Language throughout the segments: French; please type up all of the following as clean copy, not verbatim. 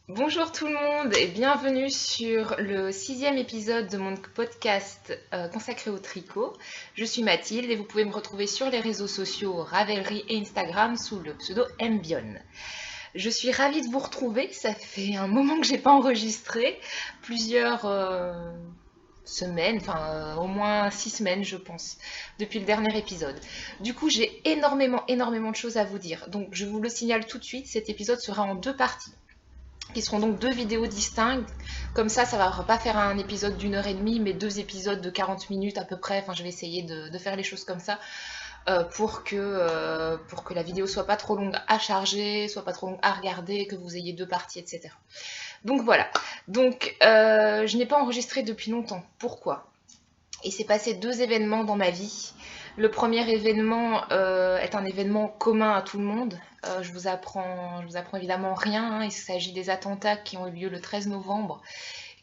Bonjour tout le monde et bienvenue sur le 6e épisode de mon podcast consacré au tricot. Je suis Mathilde et vous pouvez me retrouver sur les réseaux sociaux Ravelry et Instagram sous le pseudo Mbion. Je suis ravie de vous retrouver, ça fait un moment que j'ai pas enregistré, plusieurs semaines, au moins 6 semaines je pense, depuis le dernier épisode. Du coup j'ai énormément de choses à vous dire, donc je vous le signale tout de suite, cet épisode sera en deux parties qui seront donc deux vidéos distinctes. Comme ça va pas faire un épisode d'1 h 30, mais deux épisodes de 40 minutes à peu près. Enfin, je vais essayer de faire les choses comme ça pour que la vidéo soit pas trop longue à charger, soit pas trop longue à regarder, que vous ayez deux parties, etc. Donc voilà. Donc, je n'ai pas enregistré depuis longtemps. Pourquoi? Il s'est passé deux événements dans ma vie. Le premier événement est un événement commun à tout le monde. Je vous apprends évidemment rien, hein. Il s'agit des attentats qui ont eu lieu le 13 novembre,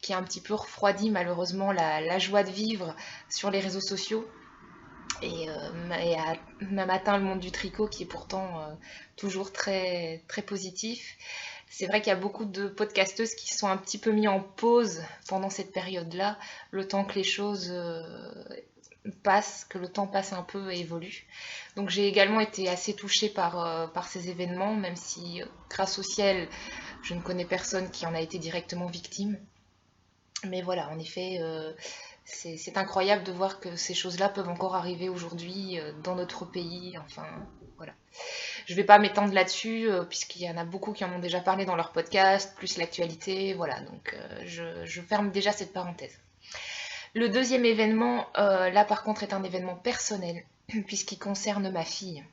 qui a un petit peu refroidi malheureusement la joie de vivre sur les réseaux sociaux et a même atteint le monde du tricot qui est pourtant toujours très positif. C'est vrai qu'il y a beaucoup de podcasteuses qui sont un petit peu mis en pause pendant cette période-là, le temps que les choses passe, que le temps passe un peu et évolue. Donc j'ai également été assez touchée par ces événements, même si grâce au ciel, je ne connais personne qui en a été directement victime. Mais voilà, en effet, c'est incroyable de voir que ces choses-là peuvent encore arriver aujourd'hui dans notre pays. Enfin, voilà. Je ne vais pas m'étendre là-dessus, puisqu'il y en a beaucoup qui en ont déjà parlé dans leur podcast, plus l'actualité. Voilà, donc je ferme déjà cette parenthèse. Le deuxième événement, là par contre, est un événement personnel, puisqu'il concerne ma fille.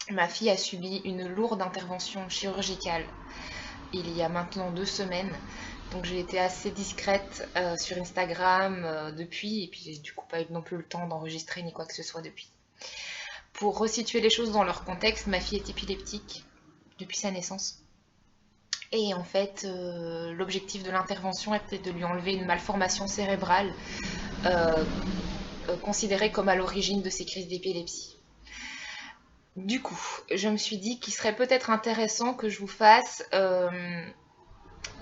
Ma fille a subi une lourde intervention chirurgicale il y a maintenant 2 semaines. Donc j'ai été assez discrète sur Instagram depuis, et puis j'ai du coup pas eu non plus le temps d'enregistrer ni quoi que ce soit depuis. Pour resituer les choses dans leur contexte, ma fille est épileptique depuis sa naissance. Et en fait, l'objectif de l'intervention était de lui enlever une malformation cérébrale euh, considérée comme à l'origine de ces crises d'épilepsie. Du coup, je me suis dit qu'il serait peut-être intéressant que je vous fasse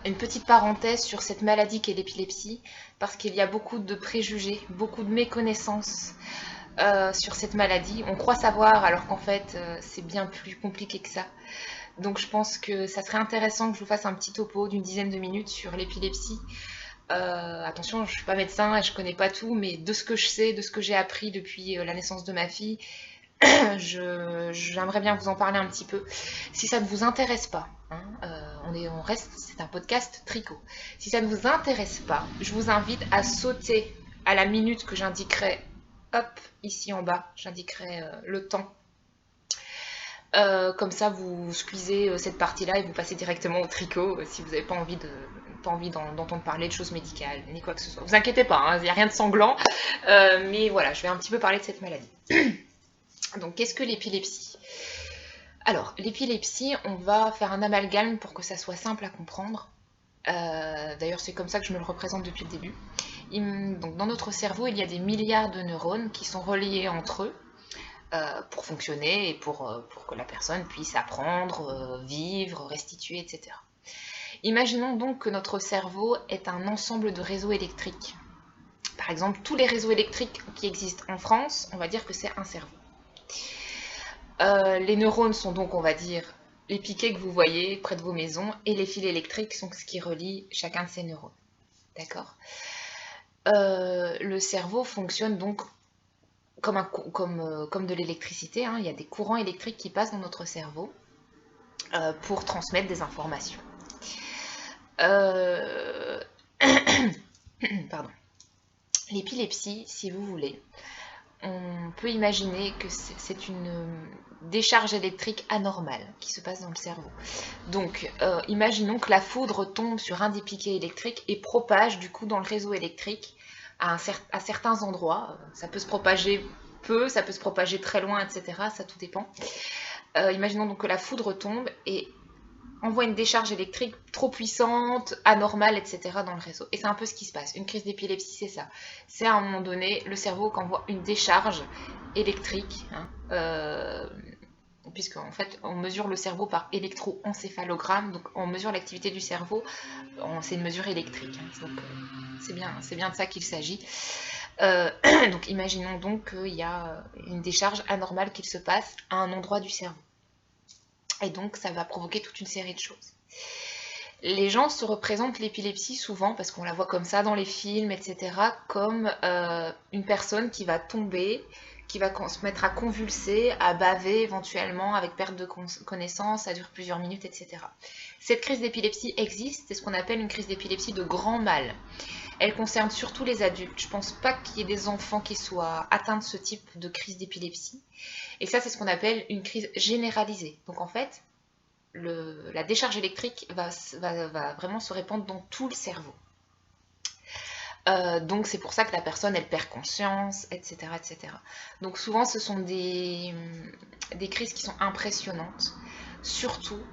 une petite parenthèse sur cette maladie qu'est l'épilepsie, parce qu'il y a beaucoup de préjugés, beaucoup de méconnaissances sur cette maladie. On croit savoir alors qu'en fait c'est bien plus compliqué que ça. Donc je pense que ça serait intéressant que je vous fasse un petit topo d'une dizaine de minutes sur l'épilepsie. Attention, je ne suis pas médecin et je ne connais pas tout, mais de ce que je sais, de ce que j'ai appris depuis la naissance de ma fille, j'aimerais bien vous en parler un petit peu. Si ça ne vous intéresse pas, hein, on reste, c'est un podcast tricot. Si ça ne vous intéresse pas, je vous invite à sauter à la minute que j'indiquerai, hop, ici en bas, j'indiquerai le temps. Comme ça, vous squeezez cette partie-là et vous passez directement au tricot si vous n'avez pas envie d'entendre parler de choses médicales ni quoi que ce soit. Vous inquiétez pas, hein, il n'y a rien de sanglant, mais voilà, je vais un petit peu parler de cette maladie. Donc, qu'est-ce que l'épilepsie? Alors, l'épilepsie, on va faire un amalgame pour que ça soit simple à comprendre. D'ailleurs, c'est comme ça que je me le représente depuis le début. Donc, dans notre cerveau, il y a des milliards de neurones qui sont reliés entre eux pour fonctionner et pour que la personne puisse apprendre, vivre, restituer, etc. Imaginons donc que notre cerveau est un ensemble de réseaux électriques. Par exemple, tous les réseaux électriques qui existent en France, on va dire que c'est un cerveau. Les neurones sont donc, on va dire, les piquets que vous voyez près de vos maisons, et les fils électriques sont ce qui relie chacun de ces neurones. D'accord. Le cerveau fonctionne donc comme de l'électricité, hein. Il y a des courants électriques qui passent dans notre cerveau pour transmettre des informations. Pardon. L'épilepsie, si vous voulez, on peut imaginer que c'est une décharge électrique anormale qui se passe dans le cerveau. Donc, imaginons que la foudre tombe sur un des piquets électriques et propage du coup dans le réseau électrique à certains endroits. Ça peut se propager peu, ça peut se propager très loin, etc. Ça tout dépend. Imaginons donc que la foudre tombe et envoie une décharge électrique trop puissante, anormale, etc. dans le réseau. Et c'est un peu ce qui se passe. Une crise d'épilepsie, c'est ça. C'est à un moment donné le cerveau qui envoie une décharge électrique puisque en fait on mesure le cerveau par électroencéphalogramme, donc on mesure l'activité du cerveau, c'est une mesure électrique, hein, donc c'est bien de ça qu'il s'agit. Donc imaginons donc qu'il y a une décharge anormale qui se passe à un endroit du cerveau. Et donc ça va provoquer toute une série de choses. Les gens se représentent l'épilepsie souvent, parce qu'on la voit comme ça dans les films, etc., comme une personne qui va tomber, qui va se mettre à convulser, à baver éventuellement, avec perte de connaissance, ça dure plusieurs minutes, etc. Cette crise d'épilepsie existe, c'est ce qu'on appelle une crise d'épilepsie de grand mal. Elle concerne surtout les adultes. Je ne pense pas qu'il y ait des enfants qui soient atteints de ce type de crise d'épilepsie. Et ça, c'est ce qu'on appelle une crise généralisée. Donc en fait, la décharge électrique va vraiment se répandre dans tout le cerveau. Donc c'est pour ça que la personne, elle perd conscience, etc. etc. Donc souvent, ce sont des crises qui sont impressionnantes. Surtout,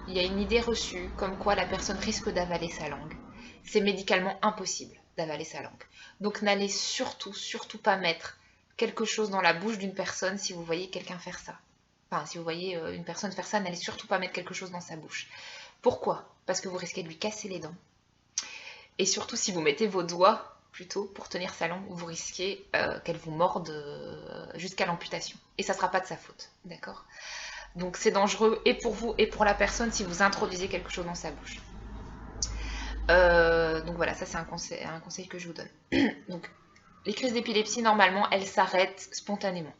il y a une idée reçue comme quoi la personne risque d'avaler sa langue. C'est médicalement impossible d'avaler sa langue. Donc n'allez surtout pas mettre quelque chose dans la bouche d'une personne si vous voyez quelqu'un faire ça. Enfin, si vous voyez une personne faire ça, n'allez surtout pas mettre quelque chose dans sa bouche. Pourquoi? Parce que vous risquez de lui casser les dents. Et surtout, si vous mettez vos doigts, plutôt, pour tenir sa langue, vous risquez qu'elle vous morde jusqu'à l'amputation. Et ça ne sera pas de sa faute, d'accord? Donc c'est dangereux et pour vous et pour la personne si vous introduisez quelque chose dans sa bouche. Donc voilà, ça c'est un conseil que je vous donne. Donc les crises d'épilepsie, normalement, elles s'arrêtent spontanément.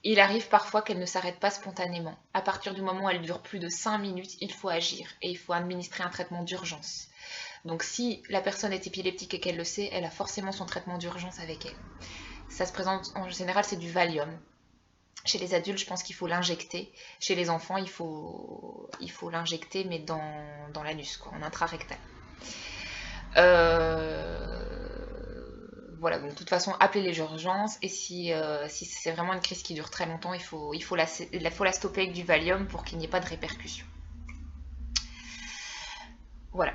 Il arrive parfois qu'elles ne s'arrêtent pas spontanément. À partir du moment où elles durent plus de 5 minutes, il faut agir et il faut administrer un traitement d'urgence. Donc si la personne est épileptique et qu'elle le sait, elle a forcément son traitement d'urgence avec elle. Ça se présente, en général, c'est du Valium. Chez les adultes, je pense qu'il faut l'injecter. Chez les enfants, il faut l'injecter, mais dans l'anus, quoi, en intrarectal. Voilà, donc de toute façon, appelez les urgences. Et si c'est vraiment une crise qui dure très longtemps, il faut la stopper avec du Valium pour qu'il n'y ait pas de répercussions. Voilà.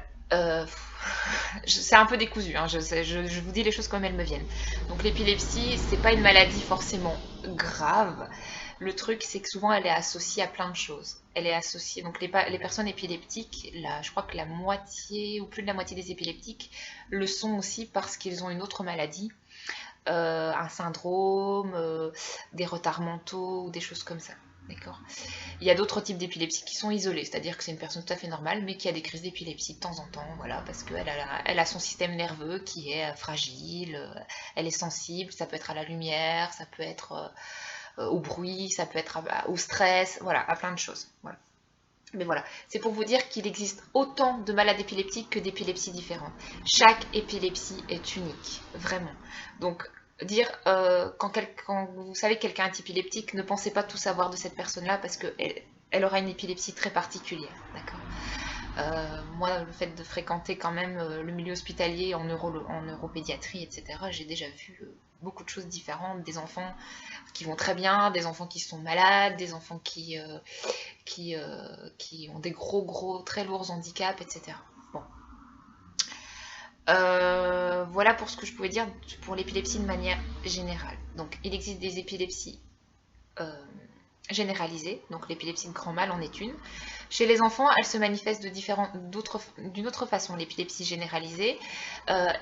C'est un peu décousu, hein, je vous dis les choses comme elles me viennent. Donc l'épilepsie, c'est pas une maladie forcément grave. Le truc, c'est que souvent, elle est associée à plein de choses. Elle est associée, donc les personnes épileptiques, là, je crois que la moitié ou plus de la moitié des épileptiques le sont aussi parce qu'ils ont une autre maladie, un syndrome, des retards mentaux ou des choses comme ça. D'accord. Il y a d'autres types d'épilepsie qui sont isolés, c'est-à-dire que c'est une personne tout à fait normale, mais qui a des crises d'épilepsie de temps en temps, voilà, parce qu'elle a son système nerveux qui est fragile, elle est sensible, ça peut être à la lumière, ça peut être au bruit, ça peut être au stress, voilà, à plein de choses. Voilà. Mais voilà, c'est pour vous dire qu'il existe autant de malades épileptiques que d'épilepsies différentes. Chaque épilepsie est unique, vraiment. Donc, dire quand vous savez que quelqu'un est épileptique, ne pensez pas tout savoir de cette personne-là parce qu'elle aura une épilepsie très particulière, d'accord. Moi, le fait de fréquenter quand même le milieu hospitalier en neuropédiatrie, etc., j'ai déjà vu beaucoup de choses différentes, des enfants qui vont très bien, des enfants qui sont malades, des enfants qui ont des gros, très lourds handicaps, etc. Bon. Voilà pour ce que je pouvais dire pour l'épilepsie de manière générale. Donc, il existe des épilepsies généralisées, donc l'épilepsie de grand mal en est une. Chez les enfants, elle se manifeste d'une autre façon. L'épilepsie généralisée,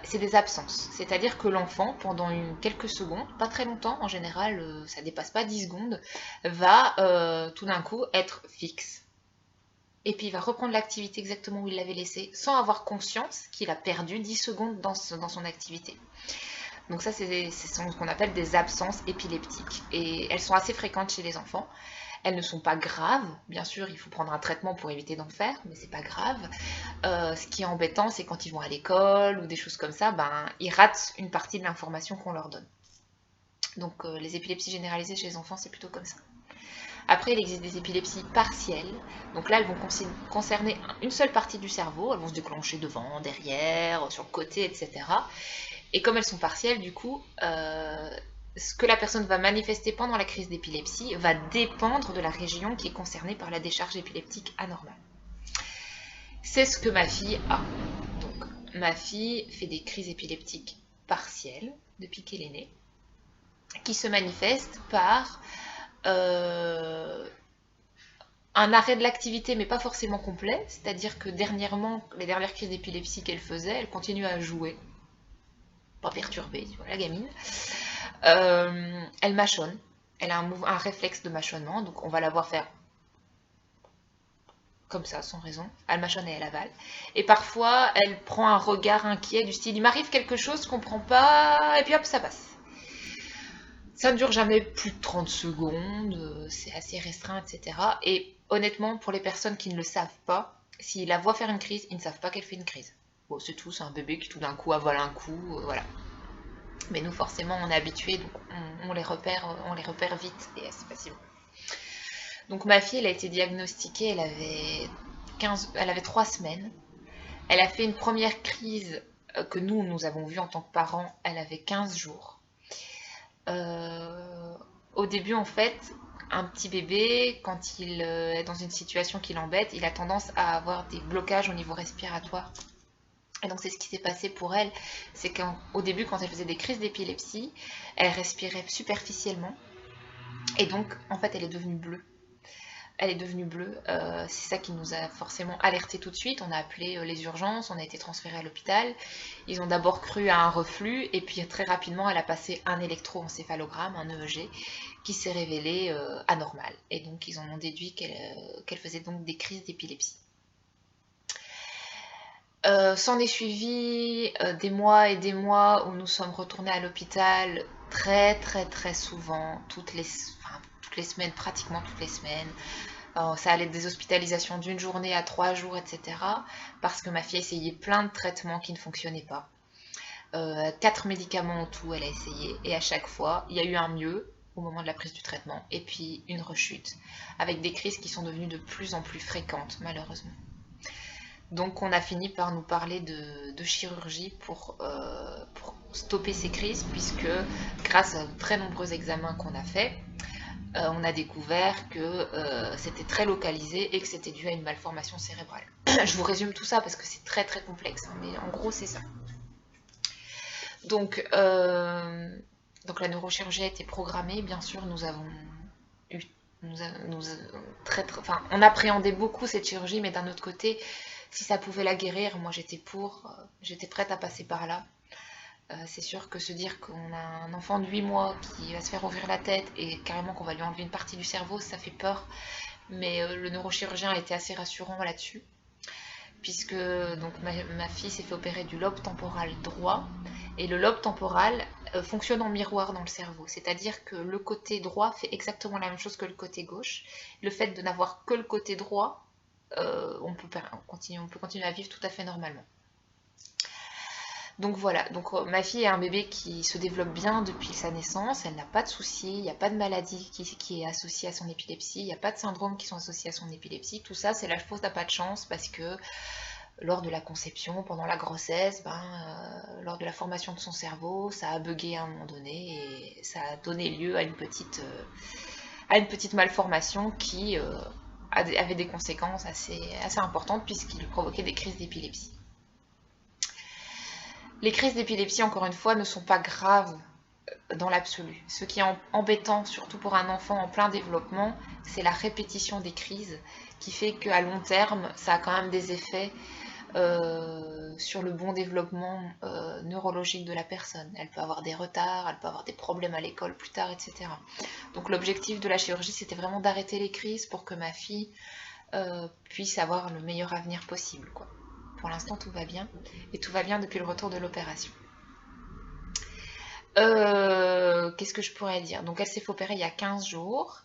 c'est des absences. C'est-à-dire que l'enfant, pendant quelques secondes, pas très longtemps, en général, ça dépasse pas 10 secondes, va tout d'un coup être fixe. Et puis il va reprendre l'activité exactement où il l'avait laissée, sans avoir conscience qu'il a perdu 10 secondes dans son activité. Donc ça, c'est ce qu'on appelle des absences épileptiques. Et elles sont assez fréquentes chez les enfants. Elles ne sont pas graves. Bien sûr, il faut prendre un traitement pour éviter d'en faire, mais c'est pas grave. Ce qui est embêtant, c'est quand ils vont à l'école ou des choses comme ça, ils ratent une partie de l'information qu'on leur donne. Donc les épilepsies généralisées chez les enfants, c'est plutôt comme ça. Après, il existe des épilepsies partielles. Donc là, elles vont concerner une seule partie du cerveau. Elles vont se déclencher devant, derrière, sur le côté, etc. Et comme elles sont partielles, du coup, ce que la personne va manifester pendant la crise d'épilepsie va dépendre de la région qui est concernée par la décharge épileptique anormale. C'est ce que ma fille a. Donc, ma fille fait des crises épileptiques partielles depuis qu'elle est née, qui se manifestent par un arrêt de l'activité, mais pas forcément complet. C'est-à-dire que dernièrement, les dernières crises d'épilepsie qu'elle faisait, elle continue à jouer. Pas perturbée, tu vois, la gamine. Elle mâchonne. Elle a un réflexe de mâchonnement, donc on va la voir faire comme ça, sans raison. Elle mâchonne et elle avale. Et parfois, elle prend un regard inquiet du style, il m'arrive quelque chose, je comprends pas, et puis hop, ça passe. Ça ne dure jamais plus de 30 secondes, c'est assez restreint, etc. Et honnêtement, pour les personnes qui ne le savent pas, s'ils la voient faire une crise, ils ne savent pas qu'elle fait une crise. Bon, c'est tout, c'est un bébé qui tout d'un coup avale un coup, voilà. Mais nous, forcément, on est habitués, donc on les repère vite et assez facilement. Donc ma fille, elle a été diagnostiquée, elle avait 3 semaines. Elle a fait une première crise que nous avons vue en tant que parents, elle avait 15 jours. Au début, en fait, un petit bébé, quand il est dans une situation qui l'embête, il a tendance à avoir des blocages au niveau respiratoire. Et donc c'est ce qui s'est passé pour elle, c'est qu'au début, quand elle faisait des crises d'épilepsie, elle respirait superficiellement. Et donc, en fait, elle est devenue bleue. Elle est devenue bleue. C'est ça qui nous a forcément alerté tout de suite. On a appelé les urgences, on a été transféré à l'hôpital. Ils ont d'abord cru à un reflux et puis très rapidement, elle a passé un électroencéphalogramme, un EEG, qui s'est révélé anormal. Et donc, ils en ont déduit qu'elle faisait donc des crises d'épilepsie. S'en est suivi des mois et des mois où nous sommes retournés à l'hôpital très très très souvent, toutes les semaines, pratiquement toutes les semaines. Ça allait des hospitalisations d'une journée à 3 jours, etc. Parce que ma fille a essayé plein de traitements qui ne fonctionnaient pas. 4 médicaments en tout, elle a essayé. Et à chaque fois, il y a eu un mieux au moment de la prise du traitement. Et puis une rechute. Avec des crises qui sont devenues de plus en plus fréquentes, malheureusement. Donc on a fini par nous parler de chirurgie pour stopper ces crises. Puisque grâce à de très nombreux examens qu'on a faits, on a découvert que c'était très localisé et que c'était dû à une malformation cérébrale. Je vous résume tout ça parce que c'est très très complexe, hein, mais en gros c'est ça. Donc la neurochirurgie a été programmée, bien sûr nous avons eu, on appréhendait beaucoup cette chirurgie, mais d'un autre côté, si ça pouvait la guérir, moi j'étais prête à passer par là. C'est sûr que se dire qu'on a un enfant de 8 mois qui va se faire ouvrir la tête et carrément qu'on va lui enlever une partie du cerveau, ça fait peur. Mais le neurochirurgien a été assez rassurant là-dessus. Puisque donc, ma fille s'est fait opérer du lobe temporal droit. Et le lobe temporal fonctionne en miroir dans le cerveau. C'est-à-dire que le côté droit fait exactement la même chose que le côté gauche. Le fait de n'avoir que le côté droit, on peut continuer à vivre tout à fait normalement. Donc voilà, donc ma fille est un bébé qui se développe bien depuis sa naissance, elle n'a pas de soucis, il n'y a pas de maladie qui est associée à son épilepsie, il n'y a pas de syndromes qui sont associés à son épilepsie. Tout ça, c'est la faute n'a pas de chance parce que lors de la conception, pendant la grossesse, lors de la formation de son cerveau, ça a bugué à un moment donné et ça a donné lieu à une petite malformation qui avait des conséquences assez importantes puisqu'il lui provoquait des crises d'épilepsie. Les crises d'épilepsie, encore une fois, ne sont pas graves dans l'absolu. Ce qui est embêtant, surtout pour un enfant en plein développement, c'est la répétition des crises qui fait qu'à long terme, ça a quand même des effets sur le bon développement neurologique de la personne. Elle peut avoir des retards, elle peut avoir des problèmes à l'école plus tard, etc. Donc l'objectif de la chirurgie, c'était vraiment d'arrêter les crises pour que ma fille puisse avoir le meilleur avenir possible, quoi. Pour l'instant, tout va bien. Et tout va bien depuis le retour de l'opération. Qu'est-ce que je pourrais dire? Donc, elle s'est fait opérer il y a 15 jours.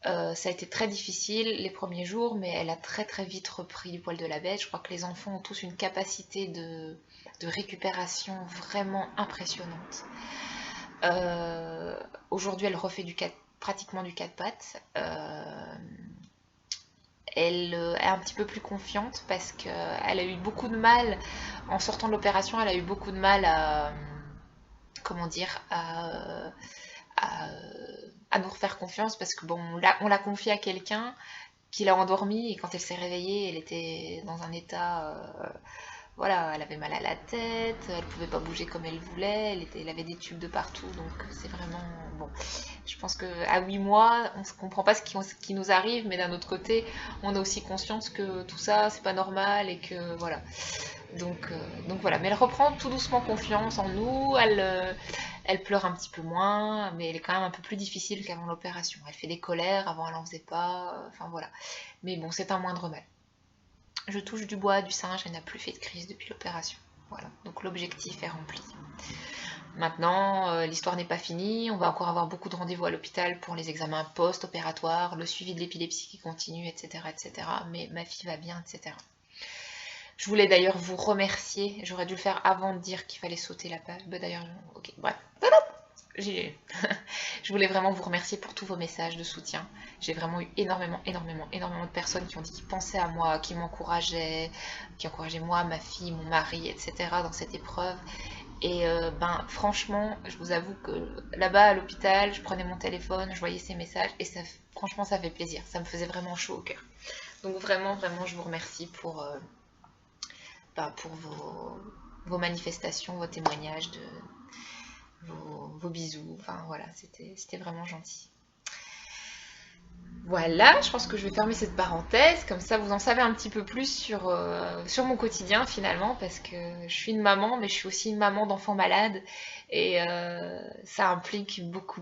Ça a été très difficile les premiers jours, mais elle a très très vite repris du poil de la bête. Je crois que les enfants ont tous une capacité de récupération vraiment impressionnante. Aujourd'hui, elle refait pratiquement du 4 pattes. Elle est un petit peu plus confiante parce qu'elle a eu beaucoup de mal, en sortant de l'opération, elle a eu beaucoup de mal à nous refaire confiance parce que bon, on l'a confiée à quelqu'un qui l'a endormie et quand elle s'est réveillée, elle était dans un état voilà, elle avait mal à la tête, elle pouvait pas bouger comme elle voulait, elle avait des tubes de partout, donc c'est vraiment bon. Je pense qu'à 8 mois, on ne comprend pas ce qui nous arrive, mais d'un autre côté, on a aussi conscience que tout ça, c'est pas normal et que voilà. Donc voilà, mais elle reprend tout doucement confiance en nous, elle pleure un petit peu moins, mais elle est quand même un peu plus difficile qu'avant l'opération. Elle fait des colères, avant elle en faisait pas, enfin voilà. Mais bon, c'est un moindre mal. Je touche du bois, du singe, elle n'a plus fait de crise depuis l'opération. Voilà, donc l'objectif est rempli. Maintenant, l'histoire n'est pas finie, on va encore avoir beaucoup de rendez-vous à l'hôpital pour les examens post-opératoires, le suivi de l'épilepsie qui continue, etc., etc. Mais ma fille va bien, etc. Je voulais d'ailleurs vous remercier, j'aurais dû le faire avant de dire qu'il fallait sauter la page. Bah d'ailleurs, ok, bref. Je voulais vraiment vous remercier pour tous vos messages de soutien. J'ai vraiment eu énormément de personnes qui ont dit qu'ils pensaient à moi, qui m'encourageaient, qui encourageaient moi, ma fille, mon mari, etc. dans cette épreuve. Et ben franchement, je vous avoue que là-bas à l'hôpital, je prenais mon téléphone, je voyais ces messages et ça, franchement, ça fait plaisir. Ça me faisait vraiment chaud au cœur. Donc vraiment, je vous remercie pour vos manifestations, vos témoignages, vos bisous. Enfin voilà, c'était vraiment gentil. Voilà, je pense que je vais fermer cette parenthèse, comme ça vous en savez un petit peu plus sur mon quotidien finalement, parce que je suis une maman, mais je suis aussi une maman d'enfants malades, et ça implique beaucoup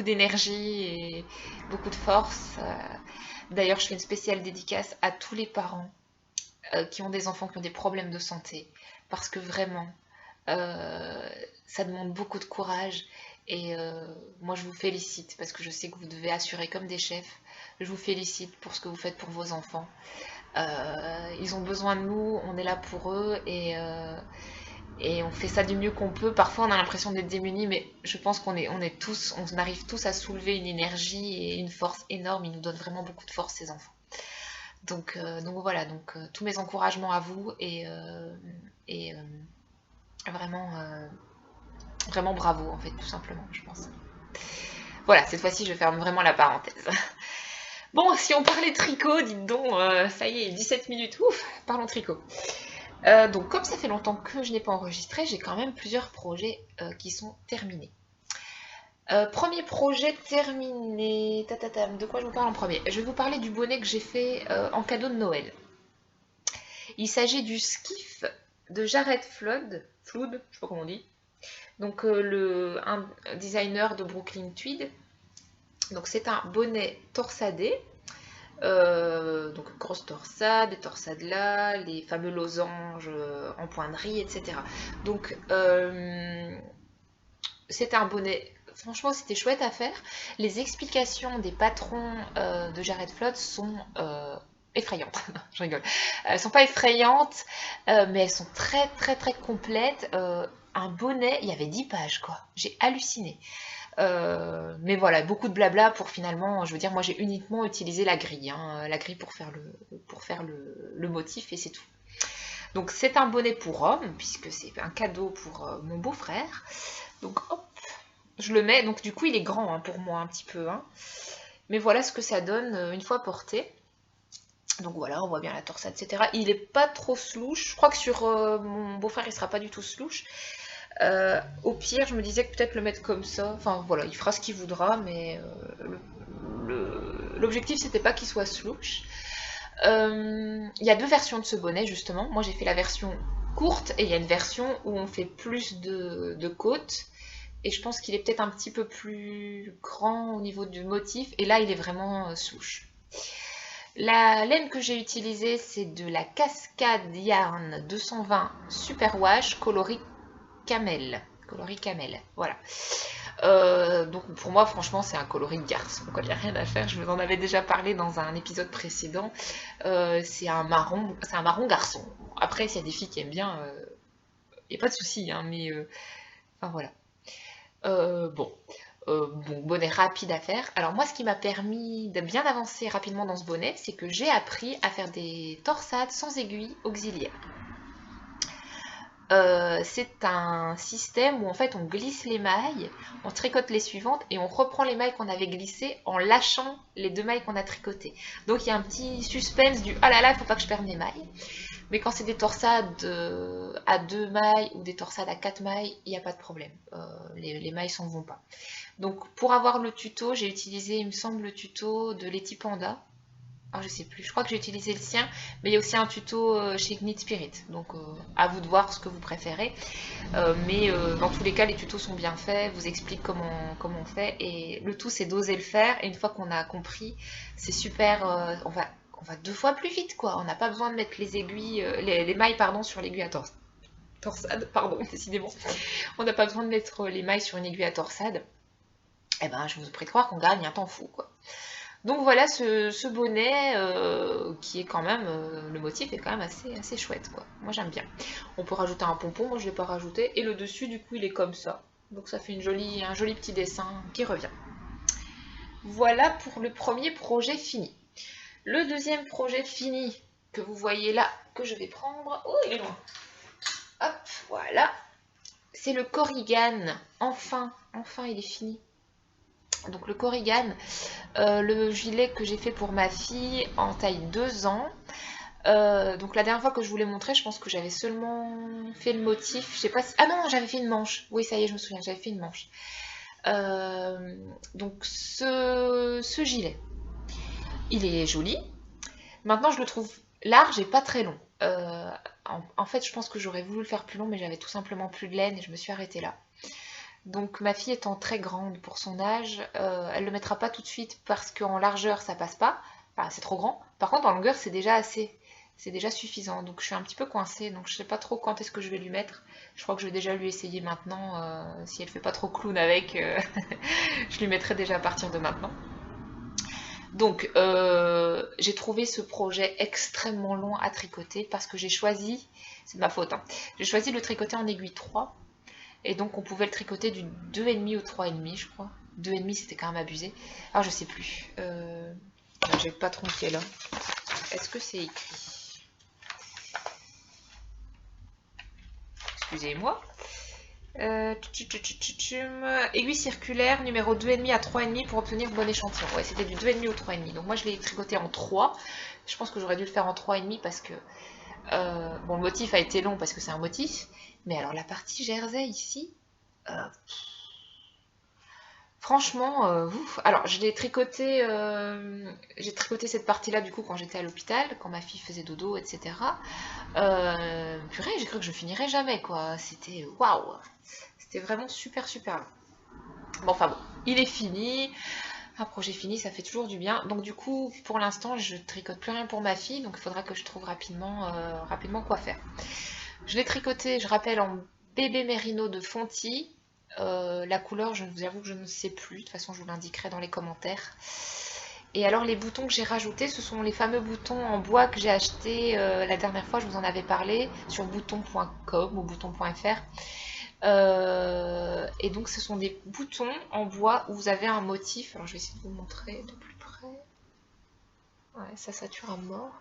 d'énergie et beaucoup de force. D'ailleurs, je fais une spéciale dédicace à tous les parents qui ont des enfants qui ont des problèmes de santé, parce que vraiment, ça demande beaucoup de courage. Et moi, je vous félicite parce que je sais que vous devez assurer comme des chefs. Je vous félicite pour ce que vous faites pour vos enfants. Ils ont besoin de nous, on est là pour eux et on fait ça du mieux qu'on peut. Parfois, on a l'impression d'être démunis, mais je pense qu'on on arrive tous à soulever une énergie et une force énorme. Ils nous donnent vraiment beaucoup de force, ces enfants. Donc voilà, tous mes encouragements à vous et vraiment, vraiment bravo en fait, tout simplement, je pense. Voilà, cette fois-ci, je ferme vraiment la parenthèse. Bon, si on parlait tricot, dites donc, ça y est, 17 minutes, ouf, parlons tricot. Donc, comme ça fait longtemps que je n'ai pas enregistré, j'ai quand même plusieurs projets qui sont terminés. Premier projet terminé, de quoi je vous parle en premier? Je vais vous parler du bonnet que j'ai fait en cadeau de Noël. Il s'agit du skiff de Jared Flood, je sais pas comment on dit, donc un designer de Brooklyn Tweed. Donc c'est un bonnet torsadé, donc grosse torsade, des torsades là, les fameux losanges en pointerie, etc. Donc c'était un bonnet, franchement c'était chouette à faire. Les explications des patrons de Jared Flood sont effrayantes, je rigole. Elles sont pas effrayantes, mais elles sont très complètes. Un bonnet, il y avait 10 pages quoi, j'ai halluciné. Mais voilà, beaucoup de blabla pour finalement, je veux dire, moi j'ai uniquement utilisé la grille, hein, la grille pour faire le motif et c'est tout. Donc c'est un bonnet pour homme, puisque c'est un cadeau pour mon beau-frère. Donc hop, je le mets, donc du coup il est grand hein, pour moi un petit peu. Hein. Mais voilà ce que ça donne une fois porté. Donc voilà, on voit bien la torsade, etc. Il est pas trop slouche, je crois que sur mon beau-frère il sera pas du tout slouche. Au pire, je me disais que peut-être le mettre comme ça. Enfin voilà, il fera ce qu'il voudra, mais l'objectif c'était pas qu'il soit slouch. Il y a deux versions de ce bonnet justement. Moi j'ai fait la version courte et il y a une version où on fait plus de côtes. Et je pense qu'il est peut-être un petit peu plus grand au niveau du motif. Et là il est vraiment slouch. La laine que j'ai utilisée c'est de la Cascade Yarn 220 Super Wash coloris Camel, voilà. Donc pour moi franchement c'est un coloris de garçon, il n'y a rien à faire, je vous en avais déjà parlé dans un épisode précédent. C'est un marron garçon. Après s'il y a des filles qui aiment bien, il n'y a pas de souci, hein, mais enfin voilà. Bon, bonnet rapide à faire. Alors moi ce qui m'a permis de bien avancer rapidement dans ce bonnet, c'est que j'ai appris à faire des torsades sans aiguille auxiliaire. C'est un système où en fait on glisse les mailles, on tricote les suivantes et on reprend les mailles qu'on avait glissées en lâchant les deux mailles qu'on a tricotées. Donc il y a un petit suspense du ah là là, il faut pas que je perde mes mailles. Mais quand c'est des torsades à 2 mailles ou des torsades à 4 mailles, il n'y a pas de problème. Les mailles s'en vont pas. Donc pour avoir le tuto, j'ai utilisé, il me semble, le tuto de Leti Panda. Alors je sais plus, je crois que j'ai utilisé le sien, mais il y a aussi un tuto chez Knit Spirit. Donc à vous de voir ce que vous préférez. Mais dans tous les cas, les tutos sont bien faits, vous expliquent comment on fait. Et le tout, c'est d'oser le faire. Et une fois qu'on a compris, c'est super. On va 2 fois plus vite, quoi. On n'a pas besoin de mettre les aiguilles, les mailles, pardon, sur l'aiguille à torsade, pardon, décidément. On n'a pas besoin de mettre les mailles sur une aiguille à torsade. Eh ben, je vous prie de croire qu'on gagne un temps fou, quoi. Donc voilà ce bonnet qui est quand même, le motif est quand même assez chouette, quoi. Moi j'aime bien. On peut rajouter un pompon, moi je ne l'ai pas rajouté. Et le dessus du coup il est comme ça. Donc ça fait un joli petit dessin qui revient. Voilà pour le premier projet fini. Le deuxième projet fini que vous voyez là, que je vais prendre. Oh il est loin. Hop, voilà. C'est le Corrigan. Enfin il est fini. Donc le Corrigan, le gilet que j'ai fait pour ma fille en taille 2 ans. Donc la dernière fois que je vous l'ai montré, je pense que j'avais seulement fait le motif. Je sais pas si... Ah non, j'avais fait une manche. Oui, ça y est, je me souviens, j'avais fait une manche. Donc ce gilet, il est joli. Maintenant, je le trouve large et pas très long. En fait, je pense que j'aurais voulu le faire plus long, mais j'avais tout simplement plus de laine et je me suis arrêtée là. Donc ma fille étant très grande pour son âge, elle le mettra pas tout de suite parce qu'en largeur ça passe pas, enfin, c'est trop grand. Par contre en longueur c'est déjà assez, c'est déjà suffisant. Donc je suis un petit peu coincée, donc je sais pas trop quand est-ce que je vais lui mettre. Je crois que je vais déjà lui essayer maintenant, si elle fait pas trop clown avec, je lui mettrai déjà à partir de maintenant. Donc j'ai trouvé ce projet extrêmement long à tricoter parce que j'ai choisi, c'est de ma faute, hein, j'ai choisi de le tricoter en aiguille 3. Et donc on pouvait le tricoter du 2,5 au 3,5 je crois. 2,5 c'était quand même abusé. Alors je sais plus. J'ai le patron qui est là. Est-ce que c'est écrit? Excusez-moi. Aiguille circulaire numéro 2,5 à 3,5 pour obtenir bon échantillon. Ouais, c'était du 2,5 au 3,5. Donc moi je l'ai tricoté en 3. Je pense que j'aurais dû le faire en 3,5 parce que bon, le motif a été long parce que c'est un motif. Mais alors la partie jersey ici, franchement, alors j'ai tricoté cette partie-là du coup quand j'étais à l'hôpital, quand ma fille faisait dodo, etc. Purée, j'ai cru que je finirais jamais, quoi. C'était waouh, c'était vraiment super long. Bon, enfin bon, il est fini. Un projet fini, ça fait toujours du bien. Donc du coup, pour l'instant, je tricote plus rien pour ma fille, donc il faudra que je trouve rapidement quoi faire. Je l'ai tricoté, je rappelle, en bébé mérino de Fonty. La couleur, je vous avoue que je ne sais plus. De toute façon, je vous l'indiquerai dans les commentaires. Et alors, les boutons que j'ai rajoutés, ce sont les fameux boutons en bois que j'ai achetés la dernière fois. Je vous en avais parlé sur bouton.com ou bouton.fr. Et donc, ce sont des boutons en bois où vous avez un motif. Alors, je vais essayer de vous montrer de plus près. Ouais, ça sature à mort.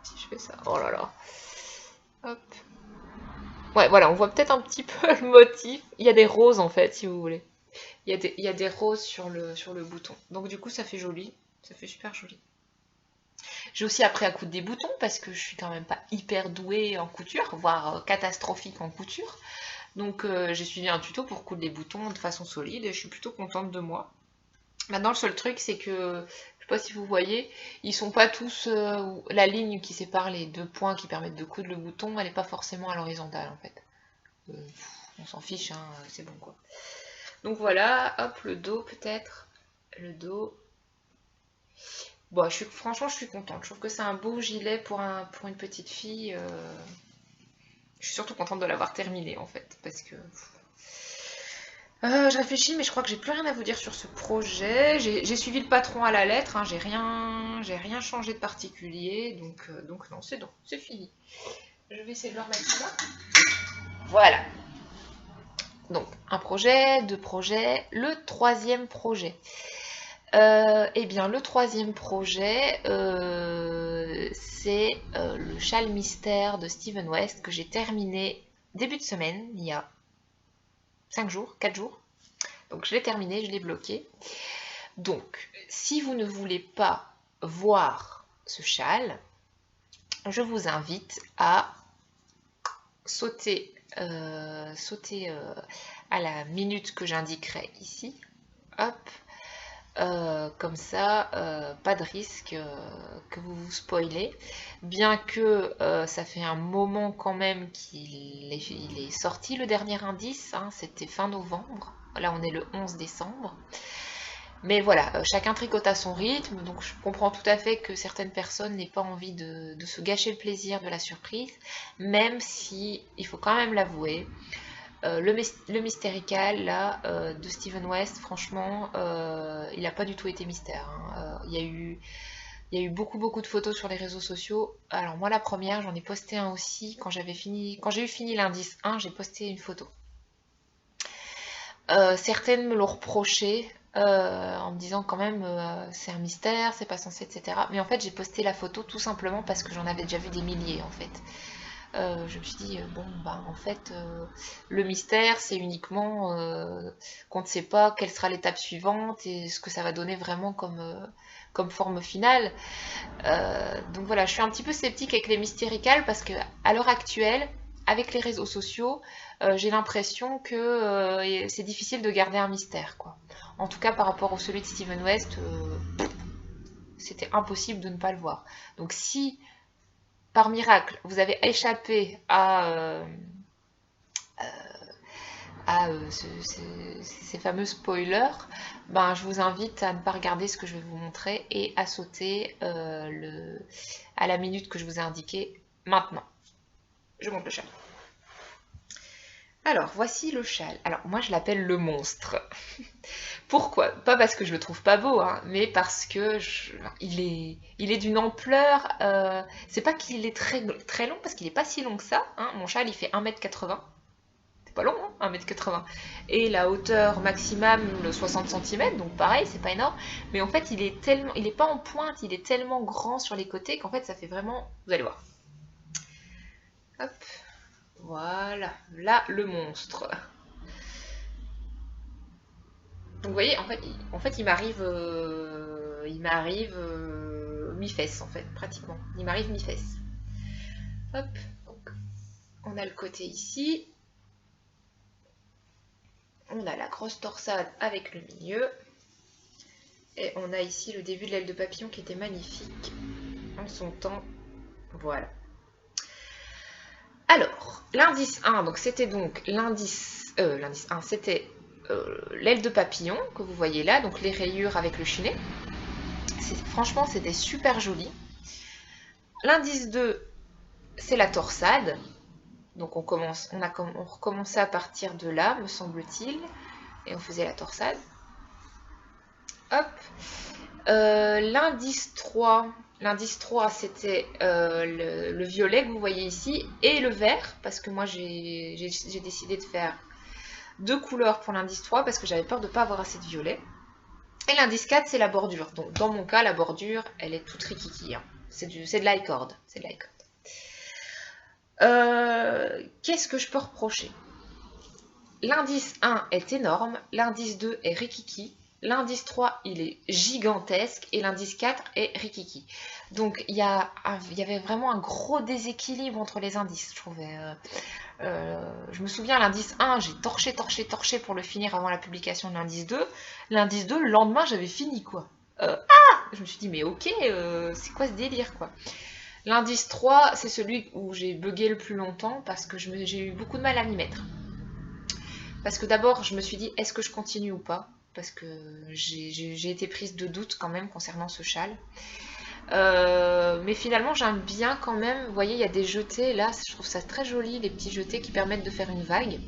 Si je fais ça. Oh là là. Hop. Ouais, voilà, on voit peut-être un petit peu le motif. Il y a des roses en fait, si vous voulez. Il y a des roses sur le bouton. Donc du coup, ça fait joli. Ça fait super joli. J'ai aussi appris à coudre des boutons parce que je suis quand même pas hyper douée en couture, voire catastrophique en couture. Donc j'ai suivi un tuto pour coudre des boutons de façon solide et je suis plutôt contente de moi. Maintenant, le seul truc, c'est que, je sais pas si vous voyez, ils sont pas tous, la ligne qui sépare les deux points qui permettent de coudre le bouton, elle n'est pas forcément à l'horizontale en fait. On s'en fiche, hein, c'est bon quoi. Donc voilà, hop, le dos peut-être. Le dos. Bon, franchement, je suis contente. Je trouve que c'est un beau gilet pour une petite fille. Je suis surtout contente de l'avoir terminé en fait, parce que je réfléchis, mais je crois que j'ai plus rien à vous dire sur ce projet. J'ai suivi le patron à la lettre, hein, j'ai rien changé de particulier, donc non, c'est fini. Je vais essayer de le remettre là. Voilà. Donc, un projet, deux projets, le troisième projet. Eh bien, le troisième projet, c'est le châle mystère de Steven West que j'ai terminé début de semaine, il y a 5 jours, 4 jours. Donc je l'ai terminé, je l'ai bloqué. Donc, si vous ne voulez pas voir ce châle, je vous invite à sauter, à la minute que j'indiquerai ici. Hop, comme ça, pas de risque que vous vous spoilez. Bien que ça fait un moment quand même qu'il est sorti le dernier indice, hein, c'était fin novembre. Là, on est le 11 décembre. Mais voilà, chacun tricote à son rythme, donc je comprends tout à fait que certaines personnes n'aient pas envie de se gâcher le plaisir de la surprise, même si, il faut quand même l'avouer, le Mystérical là, de Steven West, franchement, il n'a pas du tout été mystère, hein. Il y a eu beaucoup de photos sur les réseaux sociaux. Alors moi la première, j'en ai posté un aussi, quand j'ai eu fini l'indice 1, j'ai posté une photo. Certaines me l'ont reproché en me disant quand même c'est un mystère, c'est pas censé, etc. Mais en fait j'ai posté la photo tout simplement parce que j'en avais déjà vu des milliers en fait. Je me suis dit, bon, bah, en fait, le mystère, c'est uniquement qu'on ne sait pas quelle sera l'étape suivante et ce que ça va donner vraiment comme forme finale. Donc voilà, je suis un petit peu sceptique avec les mystéricales parce que à l'heure actuelle, avec les réseaux sociaux, j'ai l'impression que c'est difficile de garder un mystère, quoi. En tout cas, par rapport au celui de Steven West, c'était impossible de ne pas le voir. Donc si par miracle, vous avez échappé à ces fameux spoilers, ben, je vous invite à ne pas regarder ce que je vais vous montrer et à sauter à la minute que je vous ai indiquée maintenant. Je monte le châle. Alors, voici le châle. Alors, moi, je l'appelle le monstre. Pourquoi? Pas parce que je le trouve pas beau, hein, mais parce que il est d'une ampleur. C'est pas qu'il est très long, parce qu'il est pas si long que ça, hein. Mon châle, il fait 1,80 m. C'est pas long, hein, 1,80 m. Et la hauteur maximum, le 60 cm, donc pareil, c'est pas énorme. Mais en fait, il est pas en pointe, il est tellement grand sur les côtés qu'en fait, ça fait vraiment. Vous allez voir. Hop. Voilà. Là, le monstre. Donc vous voyez, en fait il m'arrive mi-fesse en fait, pratiquement. Il m'arrive mi-fesse. Hop, donc on a le côté ici. On a la grosse torsade avec le milieu. Et on a ici le début de l'aile de papillon qui était magnifique en son temps. Voilà. Alors, l'indice 1, donc c'était donc l'indice 1, c'était l'aile de papillon que vous voyez là, donc les rayures avec le chiné. Franchement, c'était super joli. L'indice 2, c'est la torsade. Donc on recommençait à partir de là, me semble-t-il. Et on faisait la torsade. Hop. L'indice 3, c'était le violet que vous voyez ici et le vert, parce que moi j'ai décidé de faire 2 couleurs pour l'indice 3 parce que j'avais peur de ne pas avoir assez de violet. Et l'indice 4, c'est la bordure. Donc dans mon cas, la bordure, elle est toute rikiki, hein. C'est de l'icord. Qu'est-ce que je peux reprocher? L'indice 1 est énorme, l'indice 2 est rikiki, l'indice 3 il est gigantesque et l'indice 4 est rikiki. Donc il y avait vraiment un gros déséquilibre entre les indices, je trouvais. Je me souviens, l'indice 1, j'ai torché pour le finir avant la publication de l'indice 2. L'indice 2, le lendemain, j'avais fini, quoi. Je me suis dit, mais ok, c'est quoi ce délire, quoi. L'indice 3, c'est celui où j'ai bugué le plus longtemps parce que j'ai eu beaucoup de mal à m'y mettre. Parce que d'abord, je me suis dit, est-ce que je continue ou pas? Parce que j'ai été prise de doute quand même concernant ce châle. Mais finalement, j'aime bien quand même. Vous voyez, il y a des jetés là, je trouve ça très joli, les petits jetés qui permettent de faire une vague.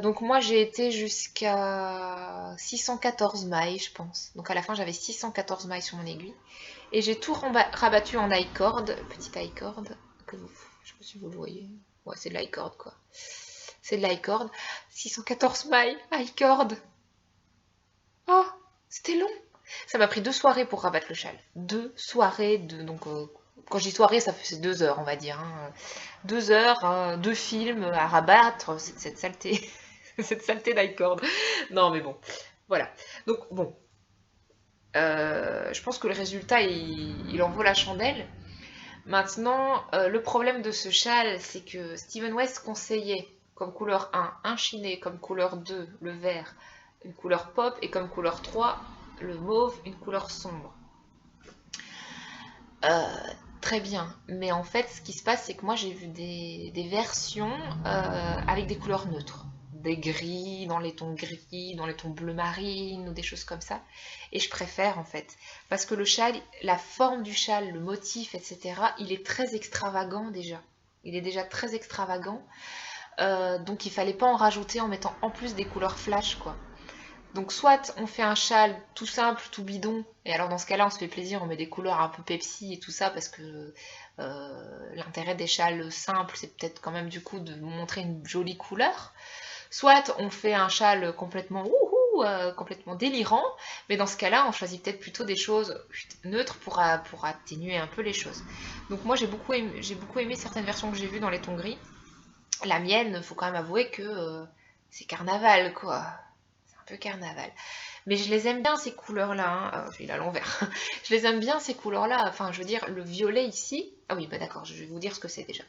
Donc moi, j'ai été jusqu'à 614 mailles, je pense. Donc à la fin, j'avais 614 mailles sur mon aiguille. Et j'ai tout rabattu en i-cord, petite i-cord, que je ne sais pas si vous le voyez. Ouais, c'est de l'i-cord, quoi. C'est de l'i-cord. 614 mailles, i-cord. Oh, c'était long. Ça m'a pris 2 soirées pour rabattre le châle. 2 soirées, donc quand je dis soirée, ça fait 2 heures, on va dire. 2 heures, 2 films à rabattre, cette saleté, cette saleté d'i-cord. Non, mais bon, voilà. Donc bon, je pense que le résultat, il en vaut la chandelle. Maintenant, le problème de ce châle, c'est que Steven West conseillait comme couleur 1 chiné, comme couleur 2 le vert, une couleur pop, et comme couleur 3 le mauve, une couleur sombre. Euh, Très bien, mais en fait, ce qui se passe, c'est que moi j'ai vu des versions avec des couleurs neutres. Des gris, dans les tons gris, dans les tons bleu marine, ou des choses comme ça. Et je préfère en fait. Parce que le châle, la forme du châle, le motif, etc., il est très extravagant déjà. Il est déjà très extravagant. Donc il fallait pas en rajouter en mettant en plus des couleurs flash, quoi. Donc soit on fait un châle tout simple, tout bidon, et alors dans ce cas-là on se fait plaisir, on met des couleurs un peu Pepsi et tout ça, parce que l'intérêt des châles simples, c'est peut-être quand même du coup de montrer une jolie couleur. Soit on fait un châle complètement complètement délirant, mais dans ce cas-là on choisit peut-être plutôt des choses neutres pour atténuer un peu les choses. Donc moi j'ai beaucoup aimé certaines versions que j'ai vues dans les tons gris. La mienne, faut quand même avouer que c'est carnaval, quoi. C'est un peu carnaval. Mais je les aime bien ces couleurs-là, hein. Il est à l'envers. Je les aime bien ces couleurs-là. Enfin, je veux dire, le violet ici. Ah oui, bah d'accord, je vais vous dire ce que c'est déjà.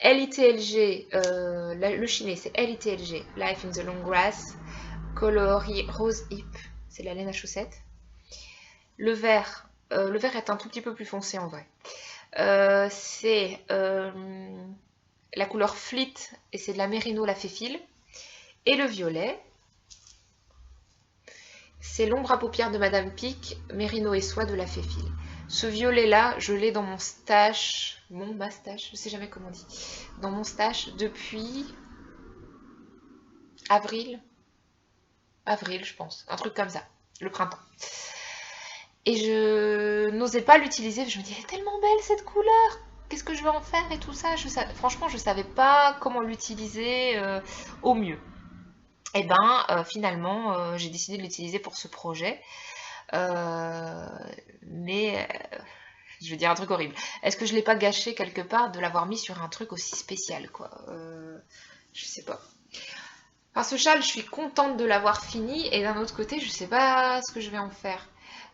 LITLG, le chiné, c'est LITLG, Life in the Long Grass, coloris rose hip, c'est la laine à chaussettes. Le vert est un tout petit peu plus foncé en vrai. C'est la couleur Fleet, et c'est de la Merino la Féfile. Et le violet, c'est l'ombre à paupières de Madame Pic, Merino et soie de la Féfile. Ce violet-là, je l'ai dans mon stash, ma stash, je sais jamais comment on dit, dans mon stash depuis avril, je pense, un truc comme ça, le printemps. Et je n'osais pas l'utiliser, je me disais, elle est tellement belle cette couleur, qu'est-ce que je vais en faire et tout ça. Franchement, je savais pas comment l'utiliser au mieux. Et ben finalement, j'ai décidé de l'utiliser pour ce projet. Mais je vais dire un truc horrible. Est-ce que je l'ai pas gâché quelque part de l'avoir mis sur un truc aussi spécial, quoi. Je sais pas. Enfin, ce châle, je suis contente de l'avoir fini, et d'un autre côté, je sais pas ce que je vais en faire.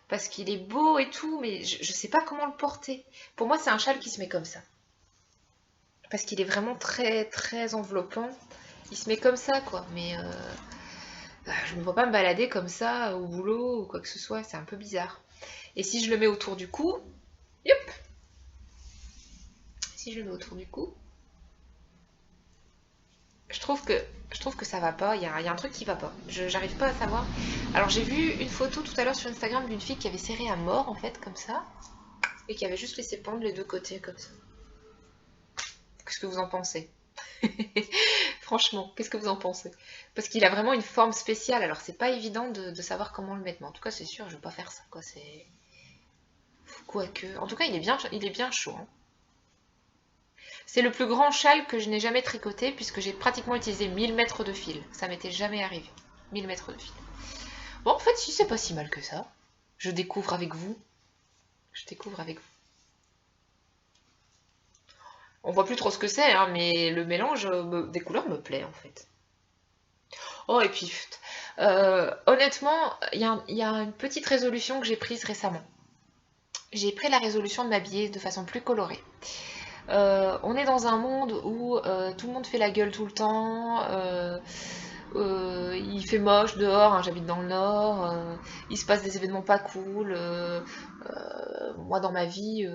Parce qu'il est beau et tout, mais je sais pas comment le porter. Pour moi, c'est un châle qui se met comme ça. Parce qu'il est vraiment très, très enveloppant. Il se met comme ça, quoi. Mais je ne me vois pas me balader comme ça au boulot ou quoi que ce soit. C'est un peu bizarre. Et si je le mets autour du cou, yop. Si je le mets autour du cou, je trouve que ça va pas. Il y a un truc qui va pas. J'arrive pas à savoir. Alors j'ai vu une photo tout à l'heure sur Instagram d'une fille qui avait serré à mort en fait comme ça et qui avait juste laissé pendre les deux côtés comme ça. Qu'est-ce que vous en pensez? Franchement, qu'est-ce que vous en pensez? Parce qu'il a vraiment une forme spéciale. Alors c'est pas évident de savoir comment le mettre. Mais en tout cas c'est sûr, je vais pas faire ça, quoi. C'est quoique. En tout cas il est bien chaud, hein. C'est le plus grand châle que je n'ai jamais tricoté puisque j'ai pratiquement utilisé 1000 mètres de fil. Ça m'était jamais arrivé. 1000 mètres de fil. Bon, en fait, si c'est pas si mal que ça. Je découvre avec vous. Je découvre avec vous. On voit plus trop ce que c'est, hein, mais le mélange des couleurs me plaît en fait. Oh, et puis, honnêtement, il y a une petite résolution que j'ai prise récemment. J'ai pris la résolution de m'habiller de façon plus colorée. On est dans un monde où tout le monde fait la gueule tout le temps. Il fait moche dehors, hein, j'habite dans le nord. Il se passe des événements pas cool. Moi, dans ma vie,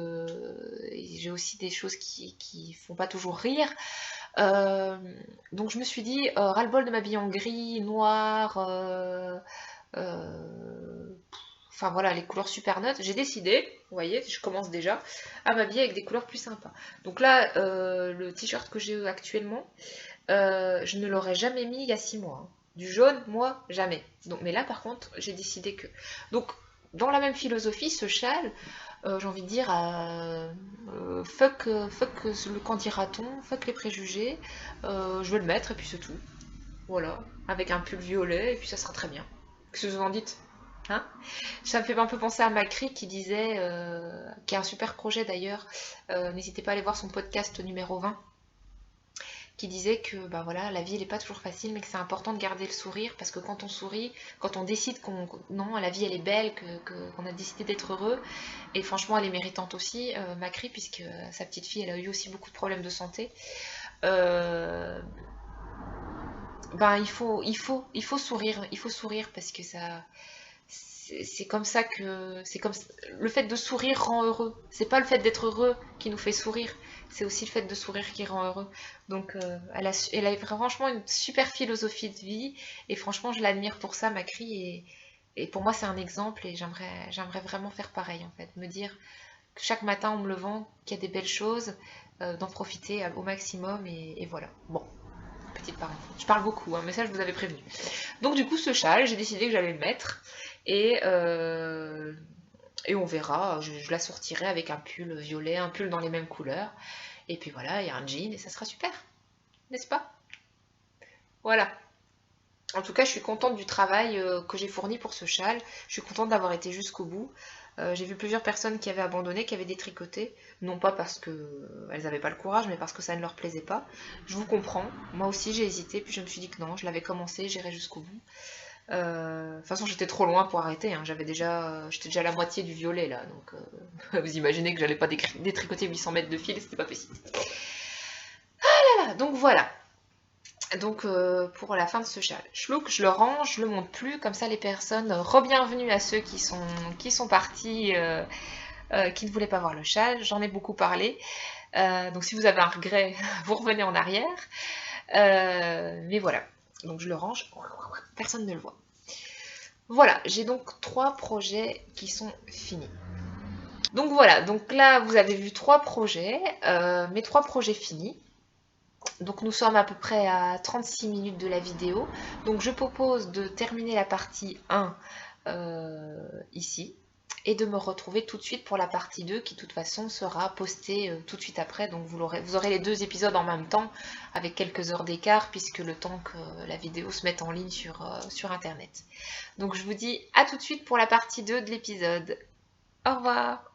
j'ai aussi des choses qui font pas toujours rire. Donc, je me suis dit, ras-le-bol de m'habiller en gris, noir. Enfin voilà, les couleurs super neutres. J'ai décidé, vous voyez, je commence déjà à m'habiller avec des couleurs plus sympas. Donc là, le t-shirt que j'ai actuellement, je ne l'aurais jamais mis il y a 6 mois, hein. Du jaune, moi, jamais. Donc, mais là, par contre, j'ai décidé que. Donc, dans la même philosophie, ce châle, j'ai envie de dire, fuck le qu'en dira-t-on, fuck les préjugés, je veux le mettre et puis c'est tout. Voilà, avec un pull violet et puis ça sera très bien. Qu'est-ce que vous en dites? Hein? Ça me fait un peu penser à Macri qui disait, qui a un super projet d'ailleurs, n'hésitez pas à aller voir son podcast numéro 20, qui disait que bah voilà, la vie elle n'est pas toujours facile, mais que c'est important de garder le sourire, parce que quand on sourit, quand on décide qu'on non, la vie elle est belle, qu'on a décidé d'être heureux, et franchement elle est méritante aussi, Macri, puisque sa petite fille elle a eu aussi beaucoup de problèmes de santé. Euh, ben il faut sourire parce que ça c'est comme ça que c'est comme le fait de sourire rend heureux. C'est pas le fait d'être heureux qui nous fait sourire, c'est aussi le fait de sourire qui rend heureux. Donc elle a franchement une super philosophie de vie et franchement je l'admire pour ça, Macri, et pour moi c'est un exemple et j'aimerais vraiment faire pareil en fait, me dire que chaque matin en me levant qu'il y a des belles choses, d'en profiter au maximum et voilà. Bon, petite parenthèse. Je parle beaucoup, hein, mais ça je vous avais prévenu. Donc du coup ce châle, j'ai décidé que j'allais le mettre et, euh, et on verra, je l'assortirai avec un pull violet, un pull dans les mêmes couleurs. Et puis voilà, il y a un jean et ça sera super, n'est-ce pas? Voilà. En tout cas, je suis contente du travail que j'ai fourni pour ce châle. Je suis contente d'avoir été jusqu'au bout. J'ai vu plusieurs personnes qui avaient abandonné, qui avaient détricoté. Non pas parce qu'elles n'avaient pas le courage, mais parce que ça ne leur plaisait pas. Je vous comprends. Moi aussi, j'ai hésité, puis je me suis dit que non, je l'avais commencé, j'irai jusqu'au bout. De toute façon, j'étais trop loin pour arrêter, hein. J'étais déjà à la moitié du violet là, donc vous imaginez que j'allais pas détricoter 800 mètres de fil, c'était pas possible. Voilà, donc voilà. Donc pour la fin de ce châle, Schlouk, je le range, je le monte plus, comme ça les personnes, re-bienvenue à ceux qui sont partis, qui ne voulaient pas voir le châle, j'en ai beaucoup parlé. Donc si vous avez un regret, vous revenez en arrière. Mais voilà, donc je le range, personne ne le voit. Voilà, j'ai donc 3 projets qui sont finis. Donc voilà, donc là vous avez vu 3 projets, mes 3 projets finis. Donc nous sommes à peu près à 36 minutes de la vidéo. Donc je propose de terminer la partie 1 ici et de me retrouver tout de suite pour la partie 2 qui de toute façon sera postée tout de suite après. Donc vous aurez les 2 épisodes en même temps avec quelques heures d'écart puisque le temps que la vidéo se mette en ligne sur internet. Donc je vous dis à tout de suite pour la partie 2 de l'épisode. Au revoir!